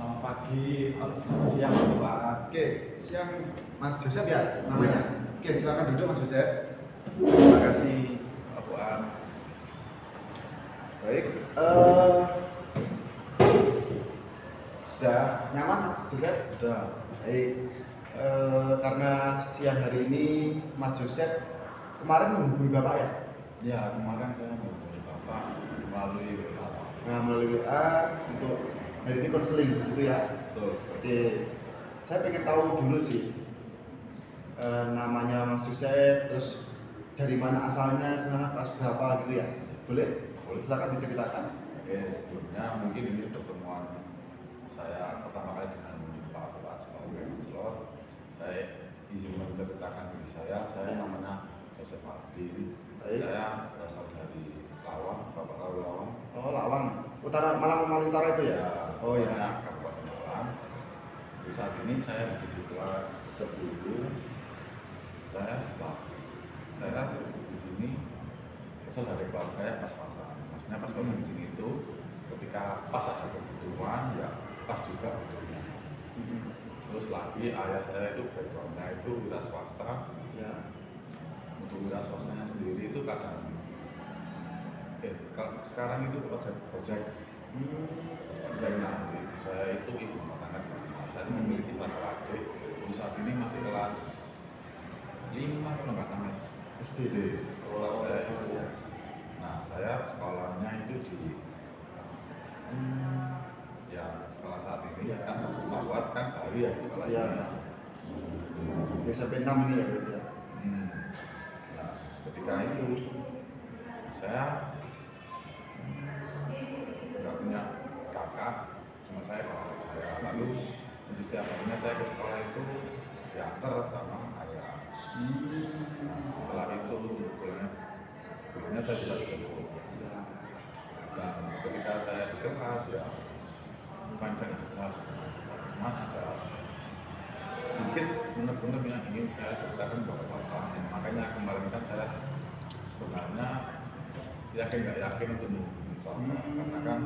Selamat pagi, selamat siang Pak. Oke, siang Mas Joseph ya namanya. Oke, silakan duduk Mas Joseph. Terima kasih Pak Fuad. Baik, sudah nyaman Mas Joseph? Sudah. Baik, karena siang hari ini Mas Joseph kemarin menghubungi Bapak ya? Ya, kemarin saya menghubungi Bapak melalui WA. Nah, melalui WA untuk hari ini konseling gitu ya? Betul. Oke, saya pengen tahu dulu sih namanya Mas Joseph, terus dari mana asalnya, kemana, kelas berapa gitu ya? Boleh? Boleh, silakan diceritakan. Oke, sebelumnya mungkin ini pertemuan saya pertama kali dengan Pak Fuad sebagai konselor. Saya izin menceritakan diri saya namanya Joseph Ardi. Baik. Saya berasal dari Lawang, Bapak tahu Lawang? Oh, Lawang, Utara, Malang Utara itu ya? Oh ya. Kabupaten Malang. Di saat ini saya duduk di kelas 10. Saya di sini kesel dari keluarga ya pas-pasan. Maksudnya pas-pasan di sini itu ketika pas ada kebutuhan ya pas juga butuhnya. Terus lagi ayah saya itu backgroundnya itu wira swasta. Ya. Untuk wira swastanya sendiri itu kadang kalau sekarang itu project. Nah, ibu saya itu ibu rumah tangga di rumah. Saya memiliki satu adik. Untuk saat ini masih kelas 5 kalau nggak tahu SD. Setelah saya itu. Ya. Nah, saya sekolahnya itu di ya sekolah saat ini Ya. kan Pak Fuad kan baru ya di sekolah Ya. ini. Ya sampai 6 ini ya berarti ya? Nah, ketika itu saya nggak punya kakak, cuma saya dan adik saya. Lalu untuk setiap harinya saya ke sekolah itu diantar sama ayah. Nah, setelah itu kuliahnya saya juga dijemput. Dan ketika saya di kelas ya fine-fine aja sebenarnya. Cuma ada sedikit benar-benar yang ingin saya ceritakan kepada Bapak. Makanya kemarin kan saya sebenarnya yakin nggak yakin untuk menghubungi Bapak karena kan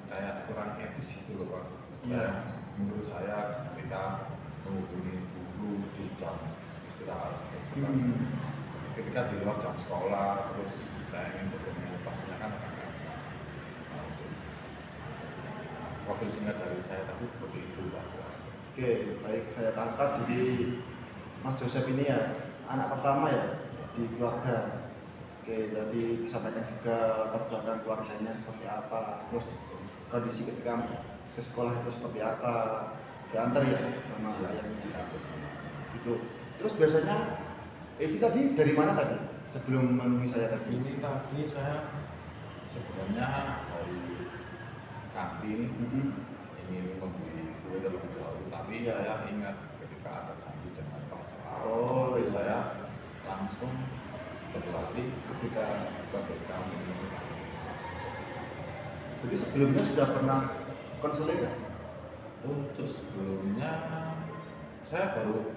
kayak kurang etis gitu loh Pak. Menurut saya ketika menghubungi guru di jam istirahat, ketika di luar jam sekolah, terus saya ingin bertemu pastinya kan profil singkat dari saya tadi seperti itu Pak. Oke, baik, saya tangkap. Jadi Mas Joseph ini ya anak pertama ya di keluarga. Oke, jadi disampaikan juga latar belakang keluarganya seperti apa, terus kondisi ketika ke sekolah itu seperti apa, diantar ya sama ayahnya. Itu. Terus biasanya itu tadi dari mana tadi? Sebelum menemui saya tadi. Ini tadi saya sebenarnya dari kantin ingin membeli kue terlebih dahulu, tapi saya ingat ketika ada janji dengan Bapak. Jadi saya langsung berlari Ketika ke BK minum. jadi sebelumnya sudah pernah konseling nggak? Untuk sebelumnya saya baru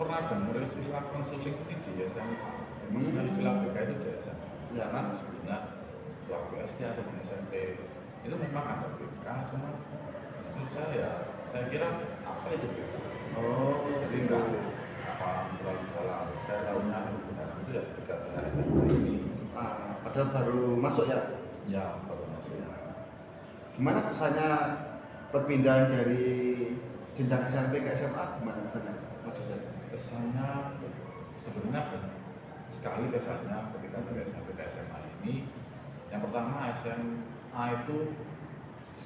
pernah dengar istilah konseling ini di SMA. Maksudnya istilah BK itu di SMA. Ya. Karena sebelumnya sewaktu SD atau di SMP itu memang ada BK, cuma menurut saya kira apa itu BK? Jadi enggak apa terlalu dalam. Saya tahunya lebih dalam itu ya ketika saya SMA ini. Padahal baru masuk ya. Ya baru masuk. Gimana kesannya perpindahan dari jenjang SMP ke SMA? Gimana kesannya, Mas Joseph? Kesannya sebenarnya banyak sekali kesannya ketika dari SMP ke SMA ini. Yang pertama SMA itu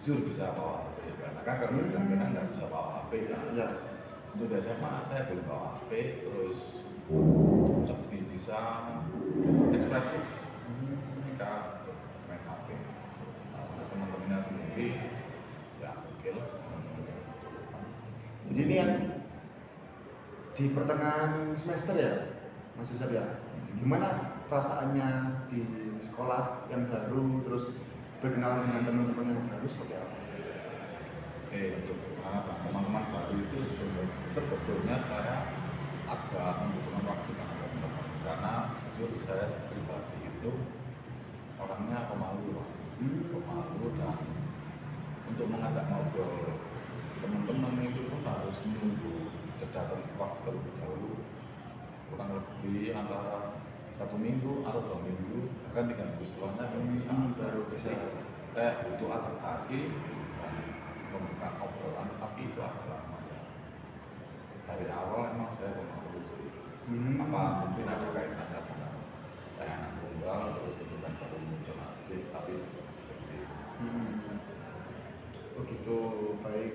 jujur bisa bawa HP karena kan kalau SMP kan nggak bisa bawa HP kan. Ya. Untuk di SMA saya boleh bawa HP, terus lebih bisa ekspresif ketika main HP. Nah, untuk teman-temannya sendiri ya oke lah. Jadi ini yang di pertengahan semester ya, Mas Joseph ya. Gimana perasaannya di sekolah yang baru, terus berkenalan dengan teman-teman yang baru seperti apa? Untuk teman-teman baru itu sebetulnya saya agak membutuhkan waktu karena jujur saya pribadi itu orangnya pemalu dan untuk untuk mengajak ngobrol teman-teman itu pun harus menunggu jeda waktu terlebih dahulu, kurang lebih antara 1 minggu atau 2 minggu, bahkan 3 minggu setelahnya baru bisa. Baru bisa. Kayak butuh adaptasi dan membuka obrolan, tapi itu agak lama ya. Dari awal emang saya belum sih. Apa mungkin ada kaitannya dengan saya anak tunggal, terus itu kan baru muncul adik, tapi kecil. Oh gitu, baik.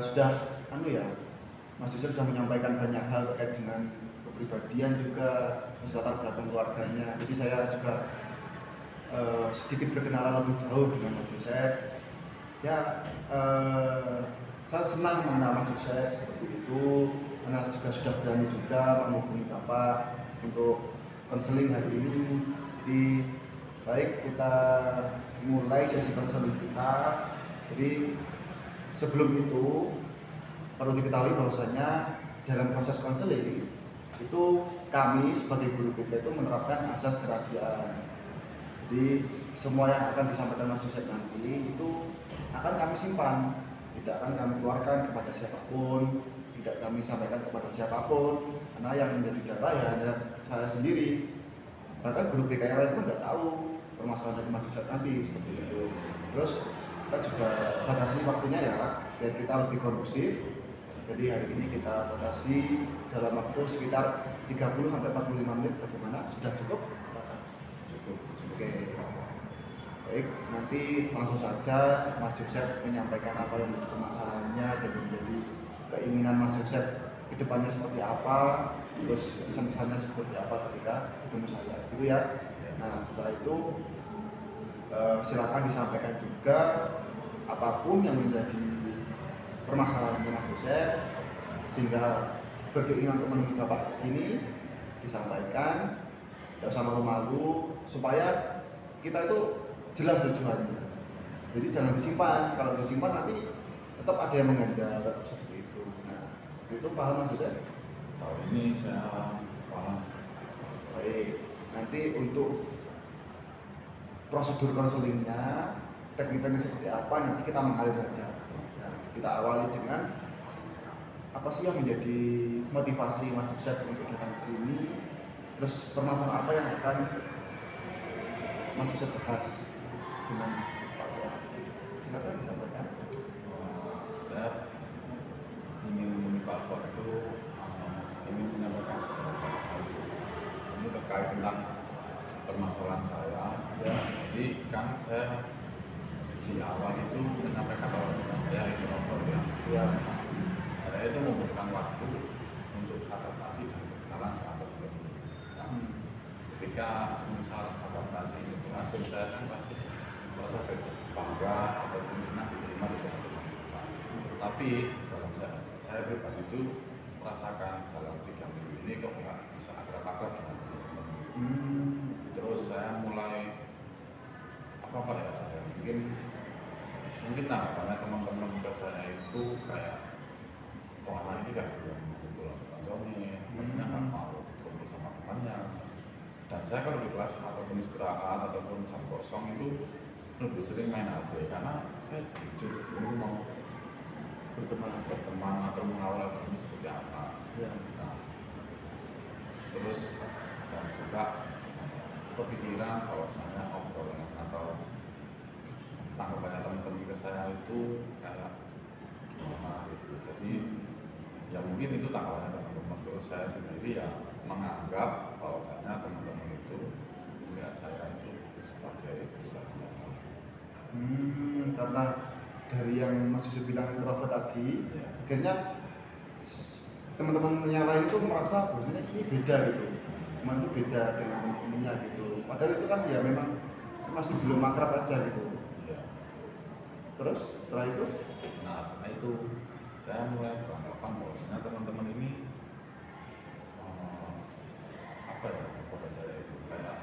Sudah ya, Mas Yusuf sudah menyampaikan banyak hal terkait dengan kepribadian juga, latar belakang keluarganya. Jadi saya juga sedikit berkenalan lebih jauh dengan Mas Yusuf. Ya, saya senang mengenal Mas Yusuf seperti itu, karena juga sudah berani juga menghubungi Bapak untuk konseling hari ini. Jadi baik, kita mulai sesi konseling kita. Jadi sebelum itu perlu diketahui bahwasanya dalam proses konseling itu kami sebagai guru BK itu menerapkan asas kerahasiaan. Jadi semua yang akan disampaikan Mas Yusuf nanti itu akan kami simpan, tidak akan kami keluarkan kepada siapapun, tidak kami sampaikan kepada siapapun, karena yang menjadi data ya hanya saya sendiri. Bahkan guru BK yang lain pun tidak tahu permasalahan dari Mas Yusuf nanti seperti itu. Terus kita juga batasi waktunya ya, biar kita lebih kondusif. Jadi hari ini kita batasi dalam waktu sekitar 30-45 menit. Bagaimana? Sudah cukup? Cukup. Oke. Baik, nanti langsung saja Mas Yusuf menyampaikan apa yang menjadi permasalahannya dan menjadi keinginan Mas Yusuf kedepannya seperti apa, terus pesan-pesannya seperti apa ketika ketemu saya, gitu ya. Nah setelah itu silakan disampaikan juga apapun yang menjadi permasalahannya Mas Yusuf, sehingga berkeinginan untuk menemui Bapak di sini disampaikan, tidak usah malu-malu, supaya kita itu jelas tujuannya. Jadi jangan disimpan, kalau disimpan nanti tetap ada yang mengganjal seperti itu. Nah, seperti itu paham Mas Yusuf? Sejauh ini saya paham. Baik, nanti untuk prosedur konselingnya, teknik-teknik seperti apa nanti kita mengalir aja. Nah, kita awali dengan apa sih yang menjadi motivasi Mas Yusuf untuk datang ke sini, terus permasalahan apa yang akan Mas Yusuf bahas dengan Pak Fuad. Silakan disampaikan. Saya ingin menemui Pak Fuad itu ingin menyampaikan beberapa hal. Ini terkait tentang permasalahan saya. Ya, jadi kan saya di awal itu menyampaikan bahwa saya introvert ya. Ya. Saya itu membutuhkan waktu untuk adaptasi dan berkenalan dengan teman-teman. Nah, ketika semisal adaptasi itu hasil saya kan pasti merasa bangga ataupun senang diterima di teman-teman. Tetapi dalam saya pribadi itu merasakan dalam 3 minggu ini kok nggak bisa akrab-akrab dengan teman-teman. Terus saya mulai apa ya, mungkin tanggapannya teman-teman ke saya itu kayak anak ini kan belum kumpul sama kantornya, maksudnya nggak mau kumpul sama temannya. Dan saya kalau di kelas ataupun istirahat ataupun jam kosong itu lebih sering main HP, karena saya jujur belum mau berteman atau mengawal ini seperti apa. Ya. Nah, terus dan juga kepikiran bahwasanya obrolan atau tanggapannya teman-teman ke saya itu kayak gimana gitu. Jadi ya mungkin itu tanggapannya teman-teman, terus saya sendiri ya menganggap bahwasanya teman-teman itu melihat saya itu sebagai pribadi yang lain. Karena dari yang Mas Yusuf bilang introvert tadi, ya, akhirnya teman-teman yang lain itu merasa bahwasanya ini beda gitu, teman itu beda dengan teman-temannya gitu. Padahal itu kan ya memang masih belum akrab aja gitu. Ya. Terus setelah itu? Nah setelah itu saya mulai beranggapan bahwasanya teman-teman ini apa ya, kepada saya itu kayak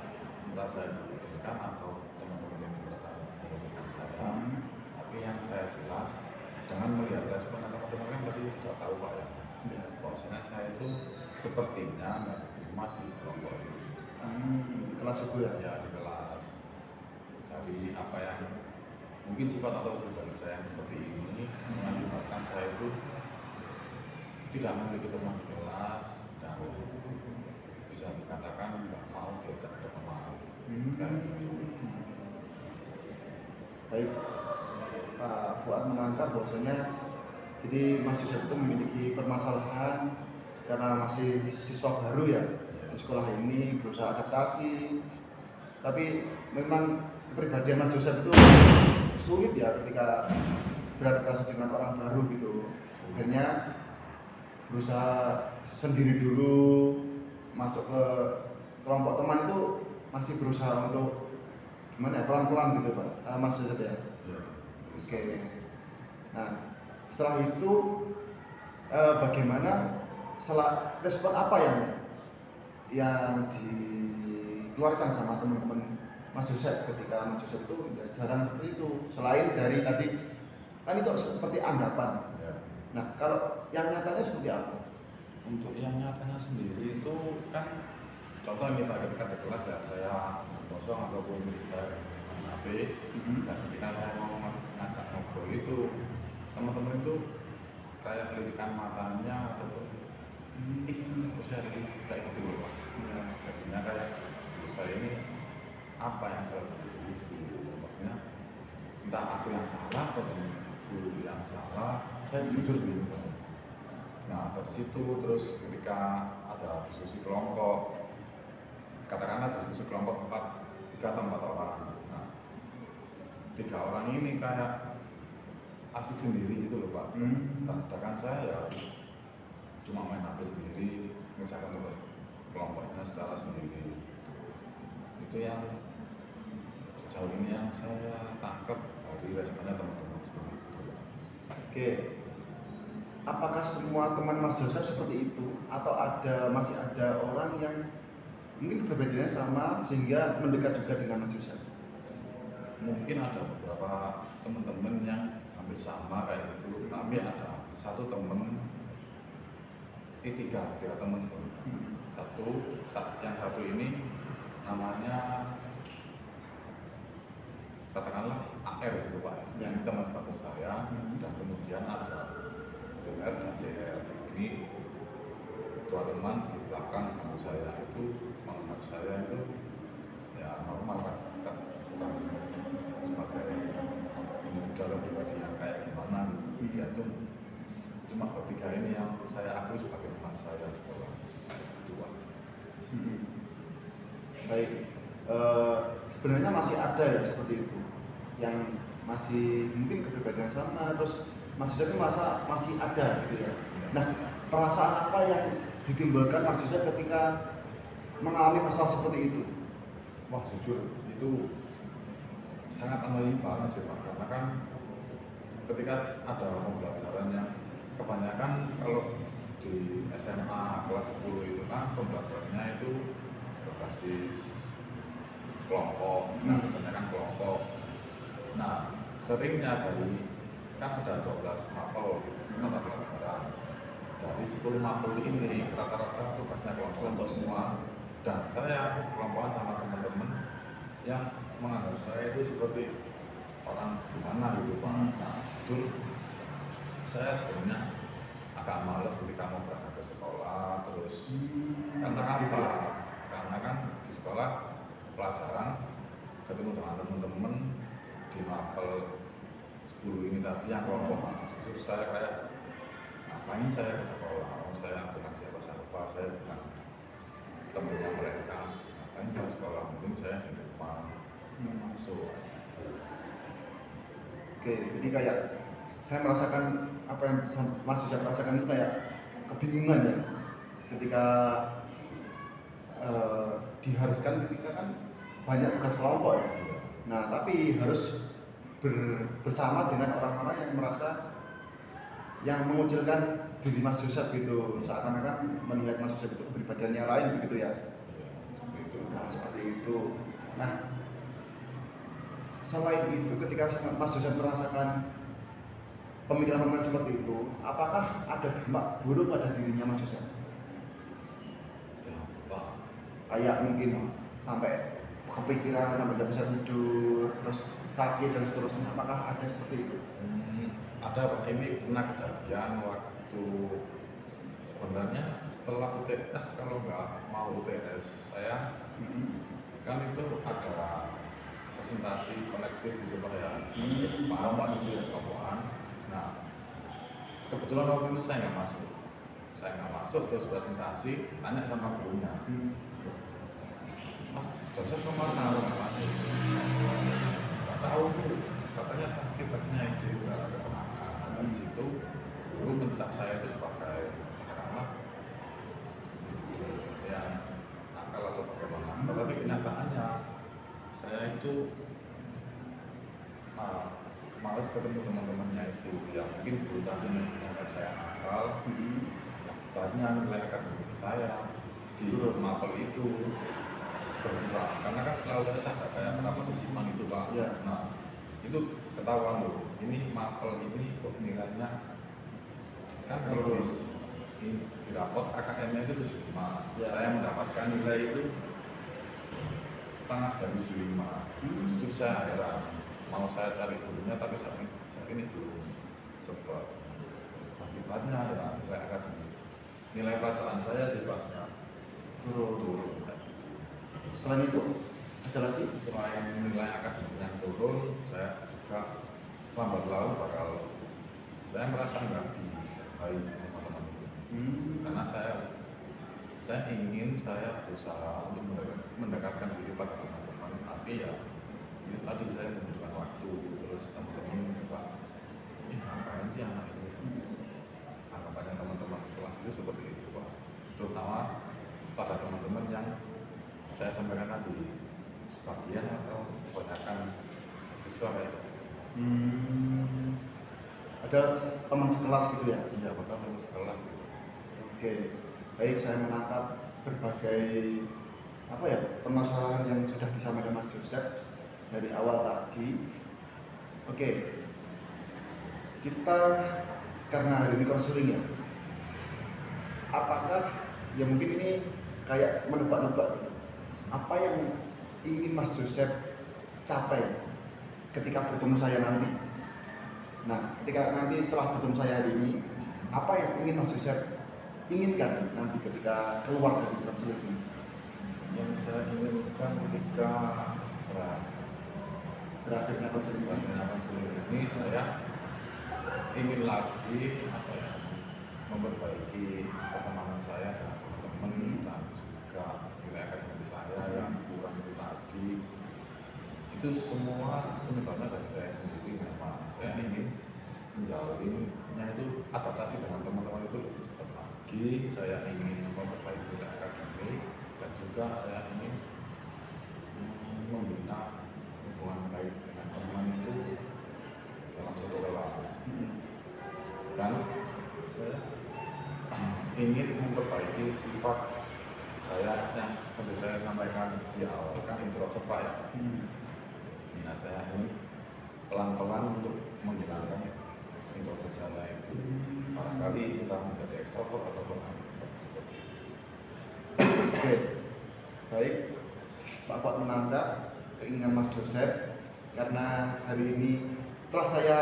merasa dikucilkan atau teman-teman ini merasa mengucilkan saya. Tapi yang saya jelas dengan melihat respon teman-teman kan pasti sudah tahu Pak ya, bahwasanya saya itu sepertinya nggak diterima di kelompok ini. Di kelas itu ya? Ya di kelas. Dari apa yang mungkin sifat atau pribadi saya yang seperti ini mengakibatkan saya itu tidak memiliki teman di kelas dan bisa dikatakan nggak mau diajak berteman kayak gitu. Baik, Pak Fuad menangkap bahwasanya jadi Mas Yusuf itu memiliki permasalahan karena masih siswa baru ya di sekolah ini, berusaha adaptasi. Tapi memang kepribadian Mas Yusuf itu sulit ya ketika beradaptasi dengan orang baru gitu. Akhirnya berusaha sendiri dulu, masuk ke kelompok teman itu masih berusaha untuk gimana ya, pelan-pelan gitu Pak, Mas Yusuf ya. Oke. Nah, setelah itu bagaimana respon apa yang dikeluarkan sama teman-teman Mas Joseph ketika Mas Joseph itu ya jarang seperti itu, selain dari tadi kan itu seperti anggapan ya. Nah, kalau yang nyatanya seperti apa? Untuk yang nyatanya sendiri itu kan contoh ini Pak, ketika di kelas ya saya jam kosong ataupun saya main HP dan ketika saya mau ngajak ngobrol itu teman-teman itu kayak kelirikan matanya ataupun kok saya kayak gitu loh Pak. Jadinya kayak saya ini apa yang salah dari guru, maksudnya entah aku yang salah atau guru yang salah, saya jujur gitu. Nah dari situ terus ketika ada diskusi kelompok, katakanlah diskusi kelompok 3 atau 4 orang, nah 3 orang ini kayak asik sendiri gitu loh Pak. Dan sedangkan saya ya cuma main HP sendiri, mengerjakan tugas kelompoknya secara sendiri. Itu yang sejauh ini yang saya tangkap dari responnya teman-teman seperti itu. Oke. Apakah semua teman Mas Joseph seperti itu atau masih ada orang yang mungkin kepribadiannya sama sehingga mendekat juga dengan Mas Joseph? Mungkin ada beberapa teman-teman yang hampir sama kayak gitu, tapi ada satu teman, tiga teman sebenarnya. Yang satu ini namanya katakanlah AR gitu Pak, ini teman sepaku saya, dan kemudian ada DR dan JR. Ini dua teman di belakang bangku saya itu menganggap saya itu ya normal kan, bukan sebagai individu atau pribadi yang kayak gimana gitu. Ya itu cuma ketiga ini yang saya akui sebagai teman saya di kelas itu Pak. Baik, sebenarnya masih ada ya seperti itu yang masih mungkin kepribadian sama, terus Mas Joseph itu masih ada gitu ya. Nah, perasaan apa yang ditimbulkan Mas Joseph ketika mengalami masalah seperti itu? Wah jujur itu sangat annoying banget sih Pak, karena kan ketika ada pembelajaran yang kebanyakan kalau di SMA kelas 10 itu kan pembelajarannya itu berbasis kelompok, kebanyakan kelompok. Nah seringnya kan ada 12 mapel mata pelajaran, dari 10 mapel ini rata-rata tugasnya kelompok semua, dan saya kelompokan sama teman-teman yang menganggap saya itu seperti orang gimana gitu Pak. Nah jujur saya sebenarnya agak males ketika mau berangkat ke sekolah terus. Karena apa? Karena kan di sekolah pelajaran ketemu dengan teman-teman di mapel 10 ini tadi yang kelompok. Jujur saya kayak ngapain saya ke sekolah? Saya bukan siapa-siapa, saya bukan temannya mereka. Ngapain saya sekolah? Mending saya di depan masuk. Oke, jadi kayak saya merasakan apa yang Mas Joseph rasakan itu kayak kebingungan ya ketika diharuskan ketika kan banyak tugas kelompok ya. Nah, tapi harus bersama dengan orang-orang yang merasa yang mengucilkan diri Mas Joseph gitu, seakan-akan melihat Mas Joseph itu kepribadian yang lain begitu ya. Seperti itu. Nah, selain itu ketika Mas Joseph merasakan pemikiran seperti itu, apakah ada dampak buruk pada dirinya Mas Joseph? Kayak mungkin sampai kepikiran, sampai nggak bisa tidur, terus sakit dan seterusnya. Apakah ada seperti itu? Ada Pak, ini pernah kejadian waktu sebenarnya setelah UTS, kalau nggak mau UTS saya kan itu ada presentasi kolektif gitu Pak ya, Kelompok gitu ya. kelompokan. Nah kebetulan waktu itu saya nggak masuk, terus presentasi tanya sama gurunya, Mas Joseph kemana nggak masuk? Nggak tahu Bu, katanya sakit, katanya izin, nggak ada kemana. Nah, di situ guru mencap saya itu sebagai anak yang nakal atau bagaimana. Tetapi kenyataannya saya itu males ketemu teman-temannya itu, yang mungkin guru tadi menganggap saya nakal. Akibatnya nilai akademik saya di mapel itu berkurang, karena kan selalu ada kayak rapor sisiman itu Pak. Nah itu ketahuan loh, ini mapel ini kok nilainya kan kalau di rapor KKM-nya itu 75, saya mendapatkan nilai itu setengah dari 75. Jujur saya heran, mau saya cari gurunya tapi saat ini belum sempat. Akibatnya ya nilai akademik, nilai pelajaran saya sih Pak turun. Selain itu ada lagi? Selain nilai akademik yang turun, saya juga lambat laun saya merasa nggak dihargai sama teman itu. Karena saya ingin, saya berusaha untuk mendekatkan diri pada teman-teman, tapi ya itu tadi saya membutuhkan waktu. Terus teman-teman juga, ngapain sih anak ini? Anggapannya teman-teman kelas itu seperti itu Pak, terutama pada teman-teman yang saya sampaikan tadi, sebagian atau kebanyakan siswa kayak gitu. Ada teman sekelas gitu ya? Iya, betul, teman sekelas gitu. Oke, baik, saya menangkap berbagai permasalahan yang sudah disampaikan Mas Joseph dari awal tadi. Oke, kita karena hari ini konseling ya, apakah ya mungkin ini kayak menebak-nebak gitu, apa yang ingin Mas Joseph capai ketika bertemu saya nanti? Nah, ketika nanti setelah bertemu saya hari ini, apa yang ingin Mas Joseph inginkan nanti ketika keluar dari konseling ini? Yang saya inginkan ketika Berakhirnya konseling ini, saya ingin lagi memperbaiki pertemanan saya dengan teman-teman, dan juga nilai akademik saya yang kurang itu tadi. Itu semua penyebabnya dari saya sendiri. Memang saya ingin menjalinnya itu adaptasi dengan teman-teman itu lebih cepat lagi. Saya ingin memperbaiki nilai akademik, dan juga saya ingin membina hubungan baik dengan teman itu dalam suatu kelas. Dan saya ingin memperbaiki sifat saya yang tadi saya sampaikan di awal, kan introvert Pak ya. Nah, saya ingin pelan-pelan untuk menghilangkan introvert saya itu. Barangkali entah menjadi ekstrovert ataupun ambivert seperti itu. Oke, baik, Pak Fuad menangkap keinginan Mas Joseph, karena hari ini setelah saya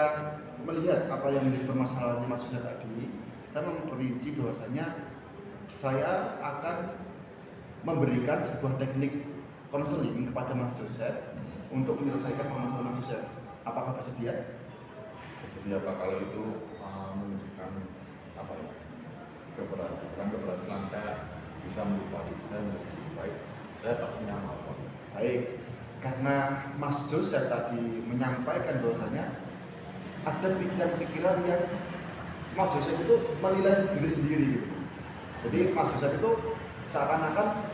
melihat apa yang menjadi permasalahannya Mas Joseph tadi, saya memperinci bahwasanya saya akan memberikan sebuah teknik konseling kepada Mas Joseph untuk menyelesaikan permasalahan Mas Joseph. Apakah bersedia? Bersedia Pak, kalau itu menunjukkan keberhasilan saya bisa merubah diri saya menjadi lebih baik, saya pastinya mau. Baik, karena Mas Joseph tadi menyampaikan bahwasanya ada pikiran-pikiran yang Mas Joseph itu menilai diri sendiri gitu. Jadi Mas Joseph itu seakan-akan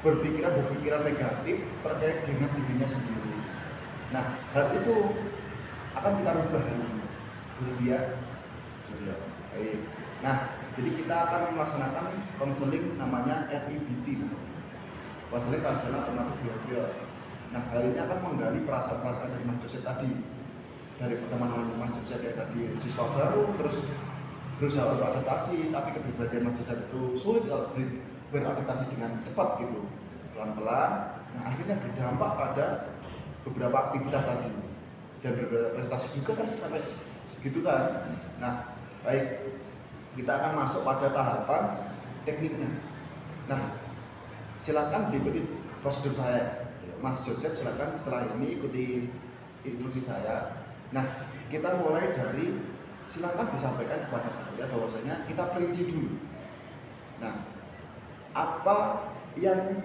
berpikiran negatif terkait dengan dirinya sendiri. Nah, hal itu akan kita rubah hari ini. Bersedia? Bersedia. Baik. Nah, jadi kita akan melaksanakan konseling namanya RIBT, konseling rasional alternatif behavior. Nah, hal ini akan menggali perasaan-perasaan dari Mas Joseph tadi, dari pertemanan Mas Joseph kayak tadi siswa baru, terus berusaha beradaptasi, tapi kepribadian Mas Joseph itu sulit beradaptasi dengan cepat gitu, pelan-pelan. Nah, akhirnya berdampak pada beberapa aktivitas tadi. dan berprestasi juga kan sampai segitu kan. Nah, baik, kita akan masuk pada tahapan tekniknya. Nah, silakan diikuti prosedur saya, Mas Joseph. Silakan setelah ini ikuti instruksi saya. Nah, kita mulai dari, silakan disampaikan kepada saya bahwasanya kita perinci dulu. Nah, apa yang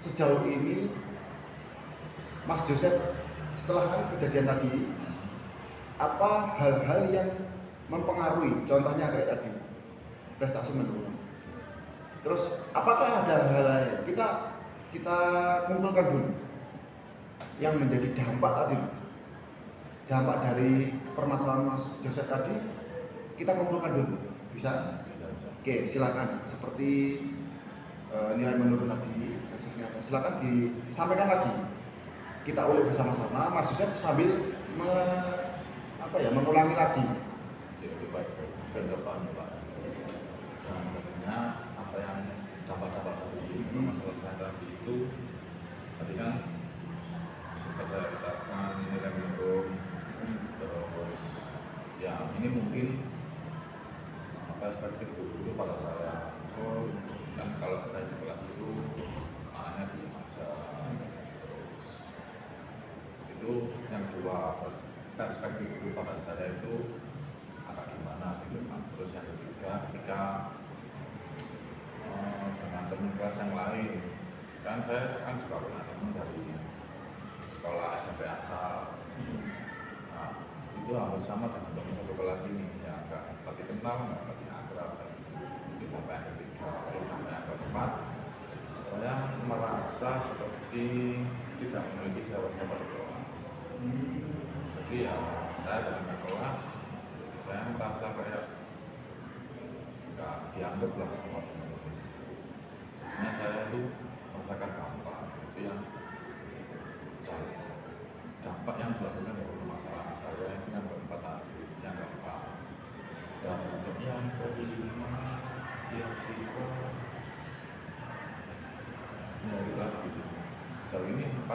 sejauh ini Mas Joseph setelah kan kejadian tadi, apa hal-hal yang mempengaruhi, contohnya kayak tadi prestasi menurun. Terus apakah ada hal lain? Kita kumpulkan dulu yang menjadi dampak tadi, dampak dari permasalahan Mas Joseph tadi, kita kumpulkan dulu. Bisa? Bisa. Oke, silakan. Seperti nilai menurun tadi, khususnya silakan disampaikan lagi. Kita ulik bersama-sama, Mas Joseph sambil mengulangi lagi. Oke, baik. Saya coba Pak. Yang sebenarnya apa yang dampak-dampak dari masalah saya tadi itu, tadi kan sempat saya ucapkan nilai menurun, terus ya ini mungkin perspektif dulu pada saya. Kan kalau kita di kelas itu anaknya diem aja, terus itu yang kedua, perspektif dulu pada saya itu agak gimana gitu kan. Terus yang ketiga, ketika dengan teman kelas yang lain, kan saya kan juga punya teman dari sekolah SMP asal. Nah, itu hampir sama dengan teman satu kelas ini, ya nggak pasti kenal, nggak pasti akrab kayak gitu. Itu dampak yang ketiga. Lalu dampak yang keempat, saya merasa seperti tidak memiliki siapa-siapa di kelas. Jadi ya saya dalam kelas, saya merasa kayak nggak dianggap lah sama teman-teman. Jadinya saya itu merasakan dampak itu yang dampak yang biasanya dari permasalahan saya itu yang keempat tadi, yang keempat. Dan untuk yang kelima, yang ketiga, menjadi lagi sejauh ini 4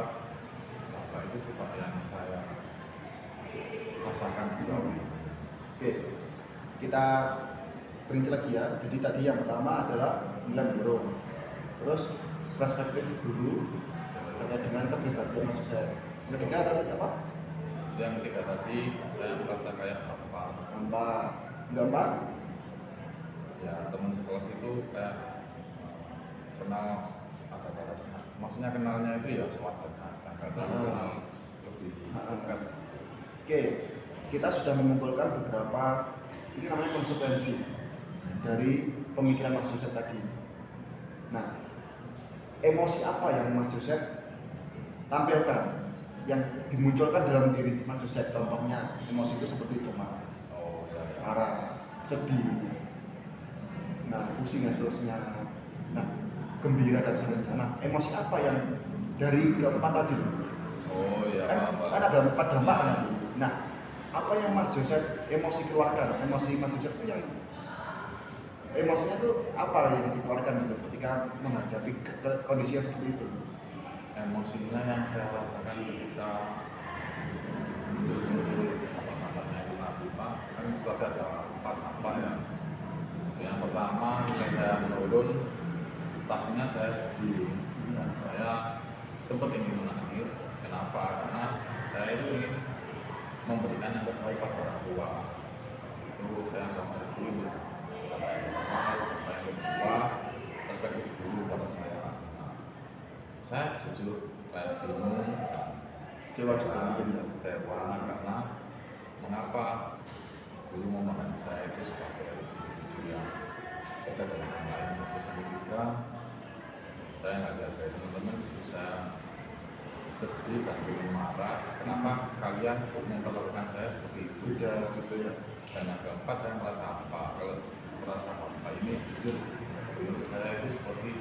dampak itu sih Pak yang saya rasakan sejauh ini. Oke, kita perinci lagi ya. Jadi tadi yang pertama adalah nilai menurun, terus perspektif guru terkait dengan kepribadian Mas Joseph. Yang ketiga tadi apa? Yang ketiga tadi saya merasa kayak apa? Gambar? Ya teman sekelas itu kayak kenal ada batasnya. Maksudnya kenalnya itu ya sewajarnya, jangan terlalu kenal lebih dekat. Oke, kita sudah mengumpulkan beberapa, ini namanya konsekuensi dari pemikiran Mas Joseph tadi. Nah, emosi apa yang Mas Joseph tampilkan, yang dimunculkan dalam diri Mas Joseph? Contohnya emosi itu seperti cemas, marah, sedih, nah pusing dan seterusnya, nah gembira dan seterusnya. Nah, emosi apa yang dari keempat tadi? Oh iya. Kan ada 4 dampak nanti. Nah, apa yang Mas Joseph emosi keluarkan? Emosi Mas Joseph itu yang emosinya itu apa yang dikeluarkan gitu ketika menghadapi kondisi yang seperti itu? Emosinya yang saya rasakan ketika muncul apa namanya itu tadi Pak, kan tadi ada 4 dampak ya. Yang pertama nilai saya menurun, pastinya saya sedih dan saya sempat ingin menangis. Kenapa? Karena saya itu ingin memberikan yang terbaik pada orang tua. Itu saya nggak sedih untuk dampak yang pertama. Dampak yang kedua, perspektif dulu pada saya. Saya jujur kayak bingung, Kecewa juga mungkin. kecewa karena mengapa dulu memandang saya itu sebagai dia beda dengan yang lain. Terus yang ketiga, saya nggak ada teman-teman, justru saya sedih dan ingin marah. Kenapa kalian memperlakukan saya seperti itu? Udah gitu ya. Dan yang keempat, saya merasa apa? Kalau merasa apa ini jujur menurut saya itu seperti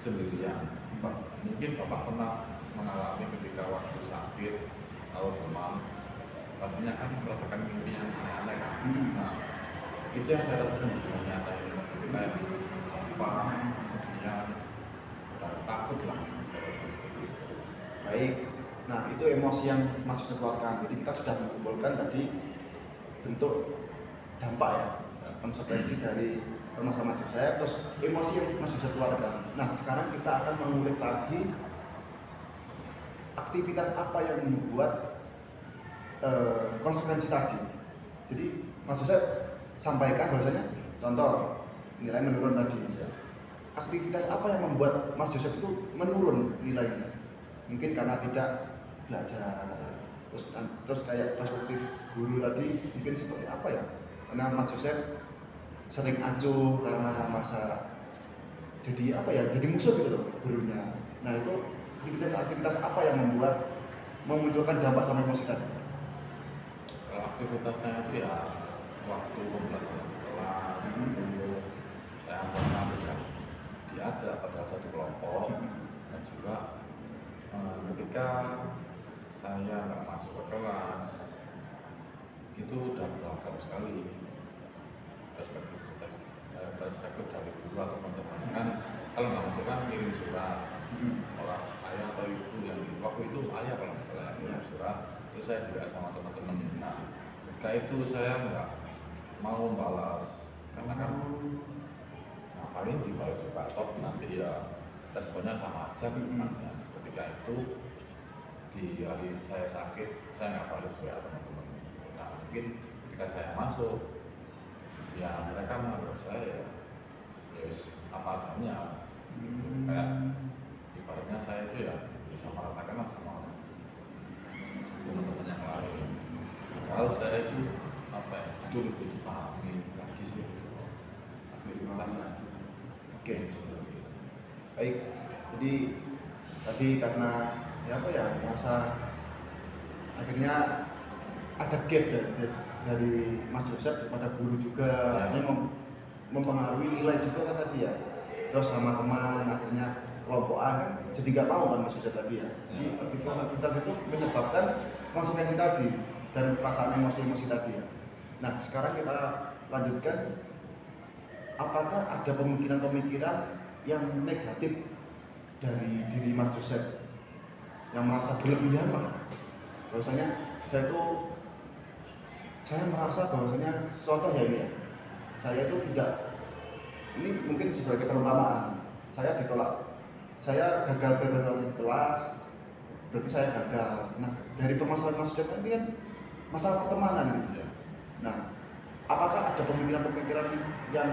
sendirian. Mungkin Bapak pernah mengalami ketika waktu sakit atau demam, pastinya kan merasakan mimpi yang aneh-aneh kan. Nah, itu yang saya rasakan di dunia nyata ini, jadi kayak apa, kesedihan dan takut lah seperti itu. Baik, Nah itu emosi yang Mas Joseph keluarkan. Jadi kita sudah mengumpulkan tadi bentuk dampak ya, konsekuensi dari permasalahan Mas Joseph, terus emosi yang Mas Joseph keluarkan. Nah sekarang kita akan mengulik lagi aktivitas apa yang membuat konsekuensi tadi. Jadi Mas Joseph sampaikan bahwasanya contoh nilai menurun tadi. Aktivitas apa yang membuat Mas Joseph itu menurun nilainya? Mungkin karena tidak belajar, terus kayak perspektif guru tadi mungkin seperti apa ya? Karena Mas Joseph sering acuh karena masa jadi apa ya? Jadi musuh gitu loh gurunya. Nah itu aktivitas apa yang membuat memunculkan dampak sama emosi tadi? Kalau aktivitasnya itu ya waktu pembelajaran di kelas itu saya pernah diajak pada satu kelompok dan juga ketika saya nggak masuk ke kelas itu udah beragam sekali perspektif dari guru atau teman-teman kan. Kalau nggak masuk kan kirim surat orang ayah atau ibu yang waktu itu ayah kalau misalnya kirim surat, terus saya juga sama teman-teman. Nah ketika itu saya nggak mau balas karena kan ngapain dibalas juga, toh nanti ya responnya sama aja gitu kan ya. Ketika itu di hari saya sakit saya nggak balas WA teman-teman. Nah mungkin ketika saya masuk ya mereka menganggap saya yes, apa adanya gitu. Kayak ibaratnya saya itu ya disamaratakan sama teman-teman yang lain. Kalau saya itu apa ya, itu lebih dipahami lagi sih gitu aktivitasnya. Oke, baik. Jadi tadi karena ya apa ya merasa akhirnya ada gap dari Mas Joseph kepada guru juga, artinya mempengaruhi nilai juga kan tadi ya. Terus sama teman akhirnya kelompokan, jadi nggak mau kan Mas Joseph tadi ya. Jadi aktivitas itu menyebabkan konsekuensi tadi dan perasaan emosi-emosi tadi ya. Nah sekarang kita lanjutkan. Apakah ada pemikiran-pemikiran yang negatif dari diri Mas Joseph yang merasa berlebihan Pak? Bahwasanya saya merasa bahwasanya contoh ya ini ya, saya itu tidak, ini mungkin sebagai perumpamaan, saya ditolak, saya gagal berprestasi di kelas, berarti saya gagal. Nah dari permasalahan Mas Joseph ini kan masalah pertemanan gitu ya. Nah apakah ada pemikiran-pemikiran yang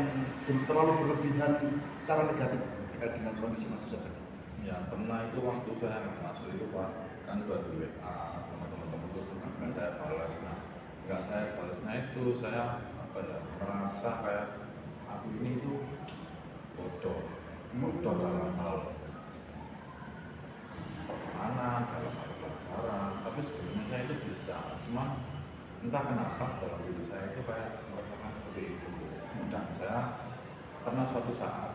terlalu berlebihan secara negatif terkait dengan kondisi Mas Joseph tadi? Ya pernah itu waktu saya nggak masuk itu Pak, kan udah di WA sama teman-teman terus nggak saya balas. Nah nggak saya balasnya itu saya apa ya merasa kayak aku ini itu bodoh dalam hal pertemanan, dalam hal pelajaran. Tapi sebenarnya saya itu bisa, cuma entah kenapa dalam diri saya itu kayak merasakan seperti itu. Dan saya pernah suatu saat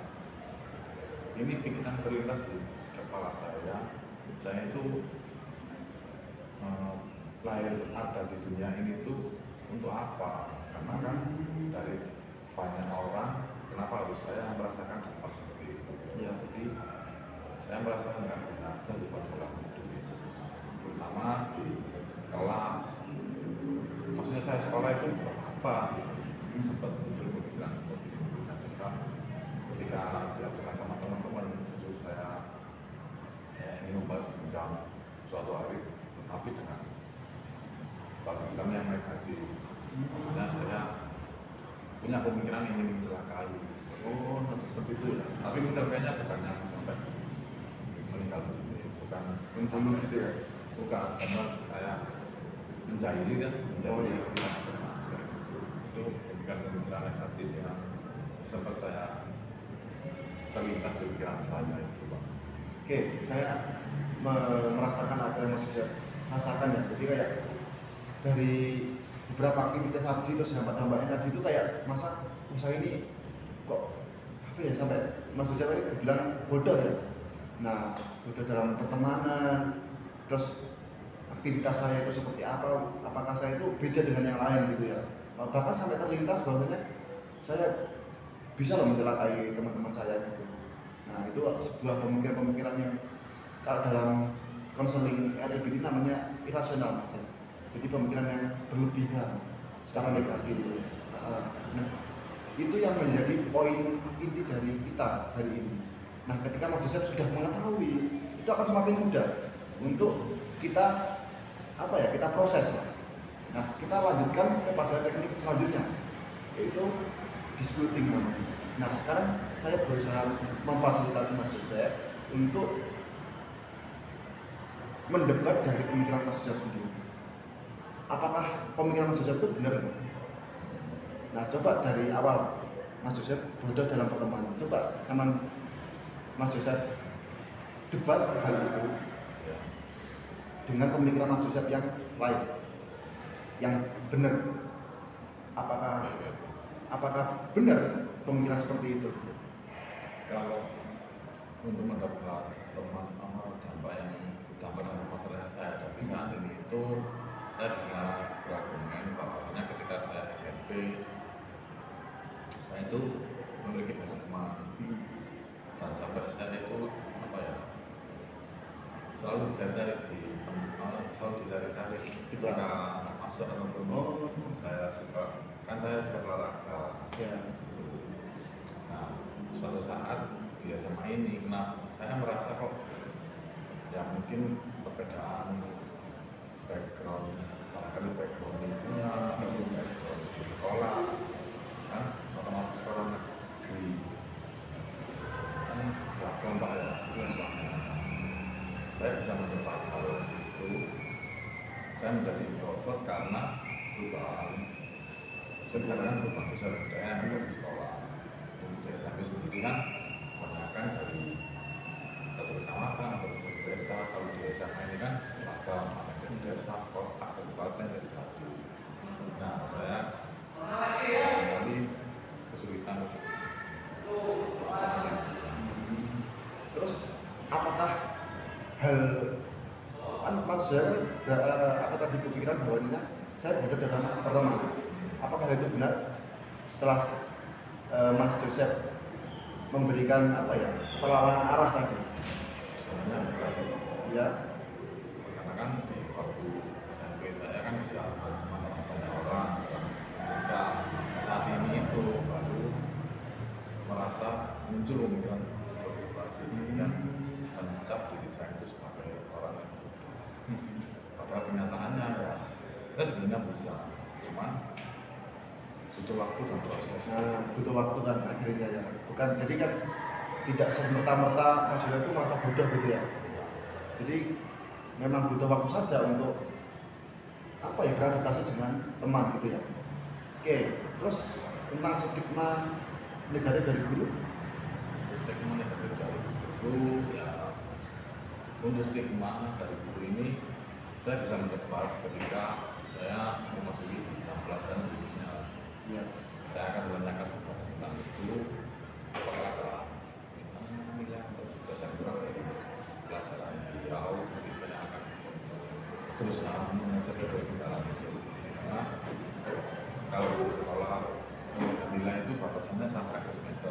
ini pikiran terlintas di kepala saya itu lahir ada di dunia ini tuh untuk apa? Karena kan dari banyak orang, kenapa harus saya merasakan dampak seperti itu? Ya, jadi saya merasa nggak guna aja di dalam hidup itu, terutama di kelas. Maksudnya saya sekolah itu buat apa? Sempat muncul pemikiran seperti itu. Dan juga ketika diajarkan sama teman-teman, jujur saya ingin membalas dendam suatu hari, tetapi dengan balas dendam yang negatif. Makanya saya punya pemikiran ingin mencelakai. Seperti itu ya. Tapi mencelakainya bukan yang sampai meninggal dunia, bukan membunuh gitu ya. Bukan, karena saya menjahili kan, menjahili itu pemikiran negatif yang sempat saya terlintas di pikiran saya itu Pak. Oke, saya merasakan apa yang Mas Joseph rasakan ya. Jadi kayak dari beberapa aktivitas tadi terus dampak-dampaknya tadi itu kayak masa usaha ini kok apa ya sampai Mas Joseph ini bilang bodoh ya. Nah, bodoh dalam pertemanan, terus aktivitas saya itu seperti apa, apakah saya itu beda dengan yang lain gitu ya. Bahkan sampai terlintas bahwasanya saya bisa loh mencelakai teman-teman saya gitu. Nah itu sebuah pemikiran-pemikiran yang kalau dalam konseling RIB ini namanya irasional mas ya. Jadi pemikiran yang berlebihan secara negatif. Nah, itu yang menjadi poin inti dari kita hari ini. Nah, ketika Mas Joseph sudah mengetahui, itu akan semakin mudah untuk kita kita proses. Nah, kita lanjutkan kepada teknik selanjutnya, yaitu disputing namanya. Nah, sekarang saya berusaha memfasilitasi Mas Joseph untuk mendebat dari pemikiran Mas Joseph sendiri. Apakah pemikiran Mas Joseph itu benar? Nah, coba dari awal Mas Joseph bodoh dalam pertemuan, coba sama Mas Joseph debat hal itu dengan pemikiran Mas Joseph yang lain, yang benar. Apakah benar pemikiran seperti itu? Kalau untuk mendebat dampak dan masalah yang saya hadapi saat ini itu, saya bisa berargumen bahwa ketika saya SMP, saya itu memiliki banyak teman, dan sampai saya itu selalu dicari-cari ketika masuk ataupun saya suka olahraga. Nah, suatu saat di SMA ini, saya merasa kok ya mungkin perbedaan background, barangkali background lingkungan atau background di sekolah, kan otomatis sekolah negeri kan beragam ya siswanya. Saya bisa mendebat hal itu. Saya menjadi introvert karena perubahan. Saya dikatakan perubahan sosial budaya yang ada di sekolah. Untuk di SMP sendiri kan kebanyakan dari satu kecamatan atau satu desa. Kalau di SMA ini kan beragam, ada dari desa, kota, kabupaten jadi satu. Nah, saya barangkali kesulitan untuk Terus apakah hal Mas Joseph tadi kepikiran bahwa saya bodoh dalam pertemanan? Apakah itu benar setelah Mas Joseph memberikan perlawanan arah tadi? Sebenarnya enggak sih. Ya. Karena kan di waktu SMP saya kan bisa berteman banyak orang. Ketika saat ini itu baru merasa muncul pemikiran seperti tadi yang mencap diri saya itu sebagai orang yang bodoh. Padahal kenyataannya ya saya sebenarnya bisa, cuman butuh waktu dan proses. Butuh waktu kan akhirnya ya. Bukan, jadi kan tidak semerta-merta Mas Joseph itu merasa bodoh gitu ya. Jadi memang butuh waktu saja untuk beradaptasi dengan teman gitu ya. Oke, terus tentang stigma negatif dari guru. Stigma negatif dari guru ya, untuk stigma dari guru ini saya bisa mendebat ketika saya memasuki jam pelajaran berikutnya. Ya. Saya akan menanyakan tentang itu, apakah ada nilai atau tugas yang kurang dari pelajaran beliau. Nanti saya akan berusaha mengajar kebenaran itu, karena kalau di sekolah mengajar nilai itu batasannya sampai akhir semester.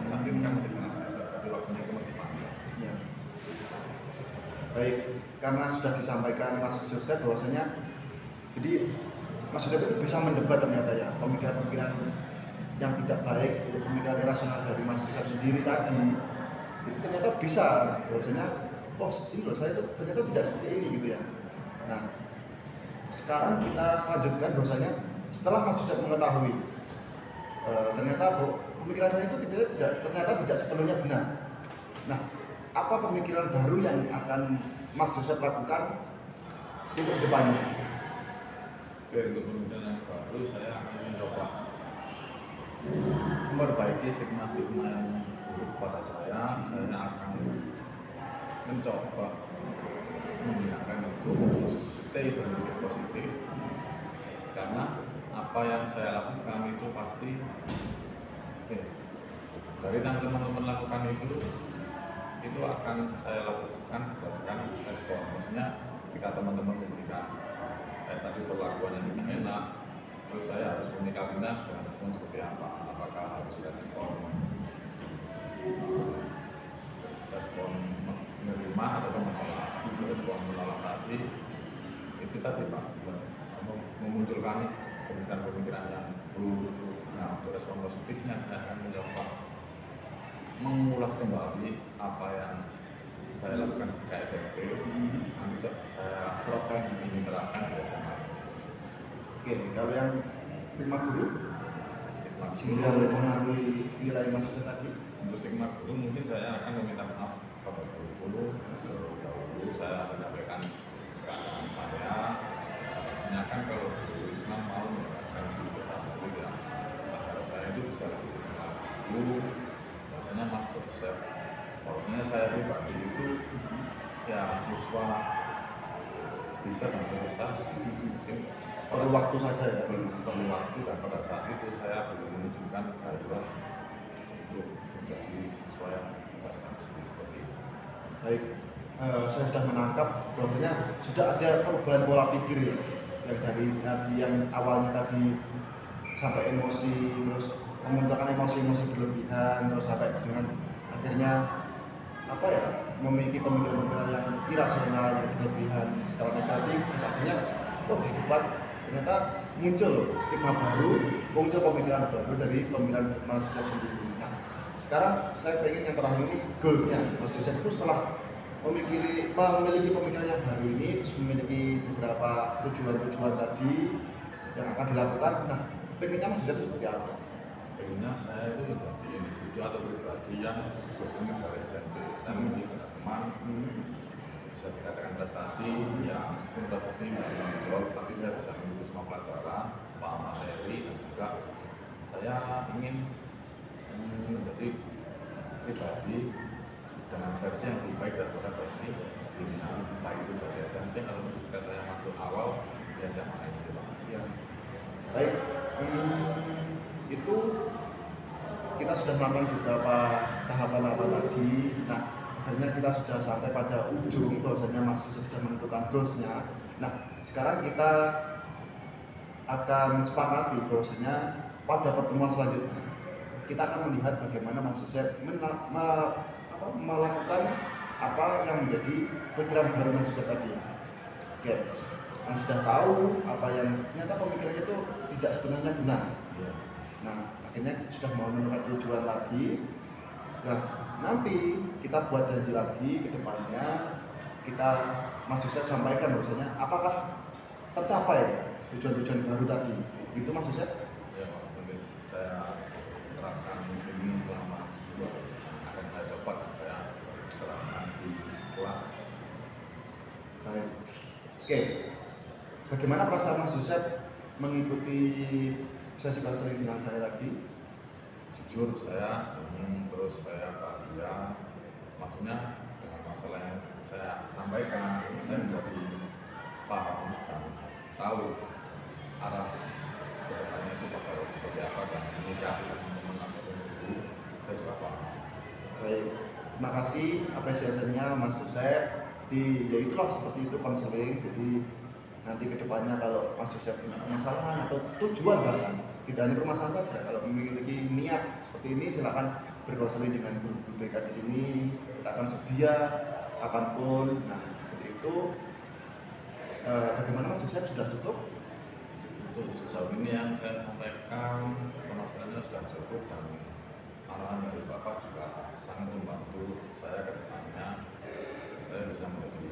Saat ini kan masih tengah semester, tapi waktunya itu masih panjang. Ya. Baik, karena sudah disampaikan Mas Joseph bahwasanya jadi Mas Joseph itu bisa mendebat ternyata ya, pemikiran-pemikiran yang tidak baik, itu pemikiran irasional dari Mas Joseph sendiri tadi, itu ternyata bisa bahwasanya ini loh, saya itu ternyata tidak seperti ini gitu ya. Nah, sekarang kita lanjutkan bahwasanya setelah Mas Joseph mengetahui ternyata pemikiran saya itu ternyata tidak sepenuhnya benar. Nah, apa pemikiran baru yang akan Mas Joseph lakukan untuk depannya? Untuk pemikiran yang baru, saya akan mencoba memperbaiki stigma-stigma yang buruk pada saya. Saya akan mencoba menghilangkan itu untuk stay berpikir positif, karena apa yang saya lakukan itu pasti dari yang teman-teman lakukan itu akan saya lakukan berdasarkan respon. Maksudnya ketika teman-teman memberikan tadi perlakuan yang tidak enak, terus saya harus menyikapinya dengan respon seperti apa? Apakah harus respon menerima atau menolak? Terus uang menolak tadi itu tadi Pak, memunculkan pemikiran-pemikiran yang buruk. Nah, untuk respon positifnya saya akan mencoba mengulas kembali apa yang saya lakukan ketika SMP, nanti saya ingin terapkan di SMA. Oke, kalau yang stigma guru, Stigma sehingga mempengaruhi nilai masuk tadi. Untuk stigma guru mungkin saya akan meminta maaf kepada guru terlebih dahulu. Saya menyampaikan keadaan saya, tanyakan kalau guru itu kan mau mendapatkan guru besar dulu ya, agar saya itu bisa lebih kenal guru. Maksudnya Mas Joseph, maksudnya saya pribadi itu ya siswa bisa dan berprestasi mungkin Perlu waktu saja ya. perlu waktu, dan pada saat itu saya belum menunjukkan gairah untuk menjadi siswa yang berprestasi seperti itu. Baik, saya sudah menangkap bahwasanya sudah ada perubahan pola pikir ya, yang dari tadi yang awalnya tadi sampai emosi, terus memunculkan emosi-emosi berlebihan, terus sampai dengan akhirnya apa ya, memiliki pemikiran-pemikiran yang irasional, yang berlebihan secara negatif, terus akhirnya di depan ternyata muncul stigma baru, muncul pemikiran baru dari pemikiran Mas Joseph sendiri. Nah, sekarang saya pengen yang terakhir ini goalsnya Mas Joseph itu setelah memiliki pemikiran yang baru ini, terus memiliki beberapa tujuan-tujuan tadi yang akan dilakukan. Nah, pengennya Mas Joseph seperti apa? Pengennya saya itu menjadi individu atau pribadi yang bercermin dari SMP. Saya memiliki teman bisa dikatakan prestasi, ya meskipun prestasi nggak menonjol, tapi saya bisa mengikuti semua pelajaran, paham materi, dan juga saya ingin menjadi pribadi dengan versi yang lebih baik daripada versi sebelumnya, entah itu dari SMP atau ketika saya masuk awal di SMA ini Pak. Ya. Baik, itu kita sudah melakukan beberapa tahapan tadi. Nah, akhirnya kita sudah sampai pada ujung bahwasanya Mas Joseph sudah menentukan goalsnya. Nah, sekarang kita akan sepakati bahwasanya pada pertemuan selanjutnya kita akan melihat bagaimana Mas Joseph melakukan apa yang menjadi pikiran baru Mas Joseph tadi. Oke, yang sudah tahu apa yang ternyata pemikirannya itu tidak sebenarnya benar. Nah, akhirnya sudah mau menentukan tujuan lagi. Nah, nanti kita buat janji lagi ke depannya, kita Mas Joseph sampaikan bahwasanya apakah tercapai tujuan-tujuan baru tadi. Itu Mas Joseph? Ya Pak, mungkin saya terapkan ini selama 2 akan saya coba dan saya terapkan di kelas. Baik. Oke. Bagaimana perasaan Mas Joseph mengikuti sesi konseling dengan saya tadi? Jujur saya senang, terus saya bahagia. Maksudnya dengan masalah yang saya sampaikan, saya menjadi paham dan tahu arah kedepannya itu bakal seperti apa, dan menyikapi teman-teman atau guru saya juga paham. Baik, terima kasih apresiasinya Mas Joseph. Ya itulah seperti itu konseling. Jadi nanti kedepannya kalau Mas Joseph punya permasalahan atau tujuan bahkan tidak hanya permasalahan saja, kalau memiliki niat seperti ini silakan berkonseling dengan guru-guru BK di sini. Kita akan sedia kapanpun. Nah seperti itu. Bagaimana Mas Joseph, sudah cukup? Untuk sejauh ini yang saya sampaikan permasalahannya sudah cukup, dan arahan dari Bapak juga sangat membantu saya ke depannya. Saya bisa menjadi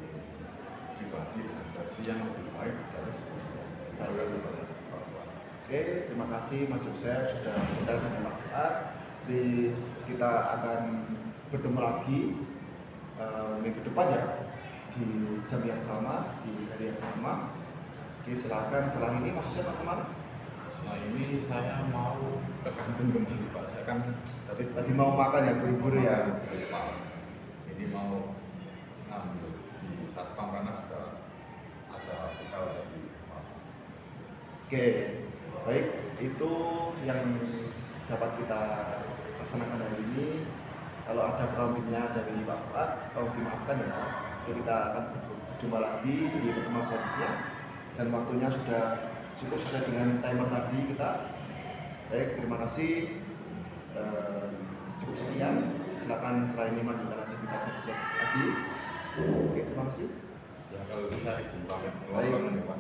pribadi dengan versi yang lebih baik dari sebelumnya. Terima kasih banyak Bapak. Oke, terima kasih Mas Joseph sudah memberikan manfaat. Kita akan bertemu lagi minggu depan ya, di jam yang sama, di hari yang sama. Oke, silakan. Setelah ini Mas Joseph mau kemana? Setelah ini saya mau ke kantin kembali Pak. Saya kan Tadi mau makan ya, buru-buru ya. Ini mau ngambil di satpam karena sudah ada bekal dari Pak. Oke, baik, itu yang dapat kita laksanakan hari ini. Kalau ada kurang lebihnya dari Pak Fuad, tolong dimaafkan ya. Kita akan berjumpa lagi di pertemuan selanjutnya, dan waktunya sudah cukup sesuai dengan timer tadi kita. Baik, terima kasih. Cukup sekian. Silakan setelah ini melanjutkan aktivitas Mas Joseph lagi. Oke, terima kasih. Ya kalau itu saya izin pamit Baik. keluar nih Pak.